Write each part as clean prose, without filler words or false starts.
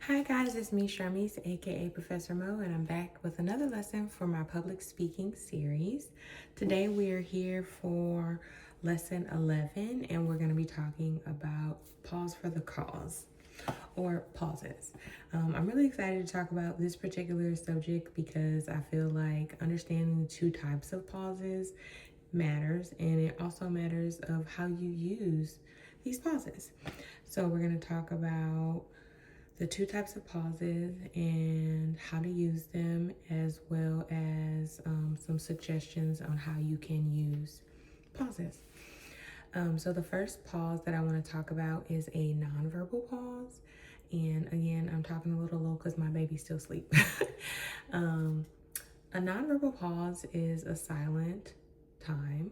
Hi guys, it's me Sharmise, aka Professor Mo, and I'm back with another lesson for my public speaking series. Today we are here for lesson 11 and we're going to be talking about pause for the cause or pauses. I'm really excited to talk about this particular subject because I feel like understanding the two types of pauses matters, and it also matters of how you use these pauses. So we're going to talk about the two types of pauses and how to use them, as well as some suggestions on how you can use pauses. So the first pause that I want to talk about is a nonverbal pause. And again, I'm talking a little low because my baby's still asleep. A nonverbal pause is a silent time.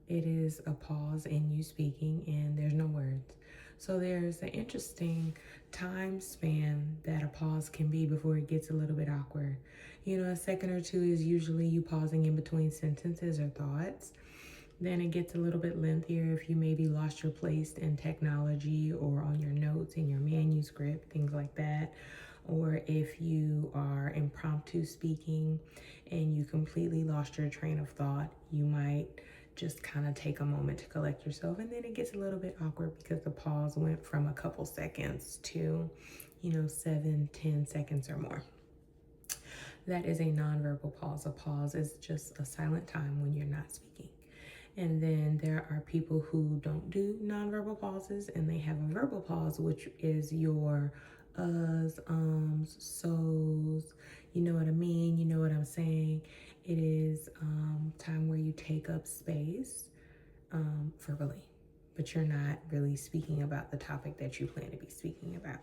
It is a pause in you speaking and there's no words. So there's an interesting time span that a pause can be before it gets a little bit awkward. You know, a second or two is usually you pausing in between sentences or thoughts. Then it gets a little bit lengthier if you maybe lost your place in technology or on your notes in your manuscript, things like that. Or if you are impromptu speaking and you completely lost your train of thought, you might just kind of take a moment to collect yourself. And then it gets a little bit awkward because the pause went from a couple seconds to, 7-10 seconds or more. That is a nonverbal pause. A pause is just a silent time when you're not speaking. And then there are people who don't do nonverbal pauses and they have a verbal pause, which is your uhs, ums, so's, you know what I mean, you know what I'm saying. It is time where you take up space verbally, but you're not really speaking about the topic that you plan to be speaking about.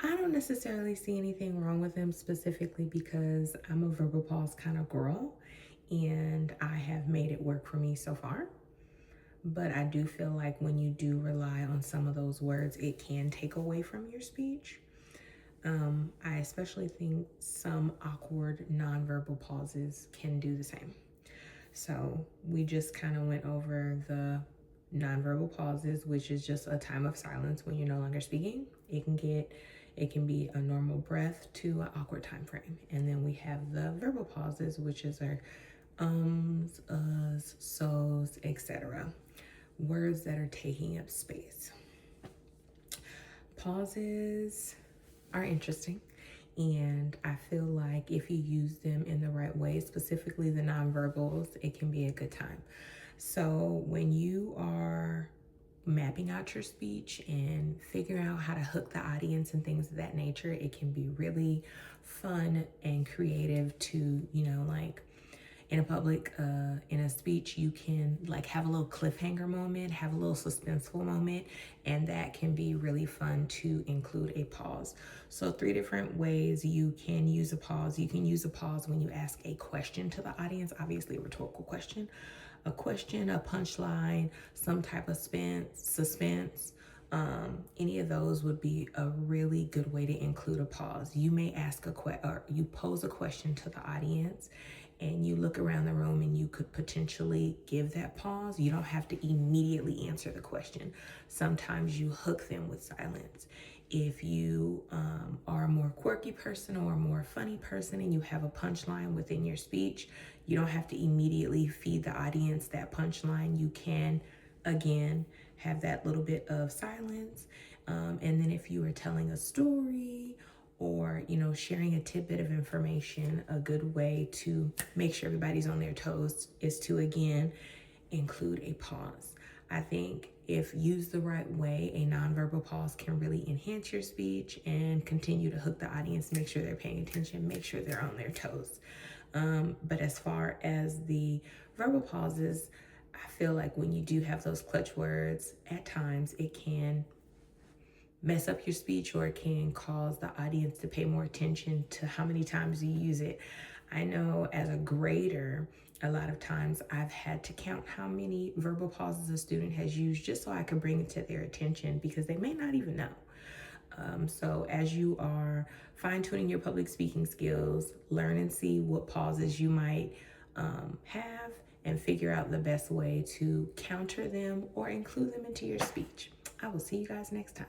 I don't necessarily see anything wrong with them specifically because I'm a verbal pause kind of girl and I have made it work for me so far. But I do feel like when you do rely on some of those words, it can take away from your speech. I especially think some awkward nonverbal pauses can do the same. So we just kind of went over the nonverbal pauses, which is just a time of silence when you're no longer speaking. It can be a normal breath to an awkward time frame. And then we have the verbal pauses, which is our ums, uhs, so's, etc. Words that are taking up space. Pauses are interesting, and I feel like if you use them in the right way, specifically the nonverbals, it can be a good time. So when you are mapping out your speech and figuring out how to hook the audience and things of that nature, it can be really fun and creative to, like in a public, in a speech, you can like have a little cliffhanger moment, have a little suspenseful moment, and that can be really fun to include a pause. So 3 different ways you can use a pause. You can use a pause when you ask a question to the audience, obviously a rhetorical question, a punchline, some type of suspense. Any of those would be a really good way to include a pause. You may ask or you pose a question to the audience and you look around the room and you could potentially give that pause. You don't have to immediately answer the question. Sometimes you hook them with silence. If you are a more quirky person or a more funny person and you have a punchline within your speech, you don't have to immediately feed the audience that punchline. You can, again, have that little bit of silence. And then if you are telling a story or, sharing a tidbit of information, a good way to make sure everybody's on their toes is to, again, include a pause. I think if used the right way, a nonverbal pause can really enhance your speech and continue to hook the audience, make sure they're paying attention, make sure they're on their toes. But as far as the verbal pauses, I feel like when you do have those clutch words, at times it can mess up your speech or it can cause the audience to pay more attention to how many times you use it. I know as a grader, a lot of times I've had to count how many verbal pauses a student has used just so I can bring it to their attention because they may not even know. So as you are fine-tuning your public speaking skills, learn and see what pauses you might have and figure out the best way to counter them or include them into your speech. I will see you guys next time.